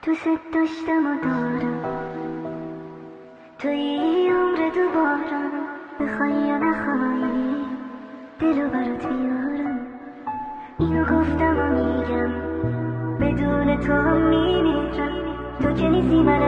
دوست داشتم و دارم توی عمر دوبارم، بخوای یا نخوای دلو برات بیارم. اینو گفتم و میگم بدون تو میمیرم، تو که نیستی من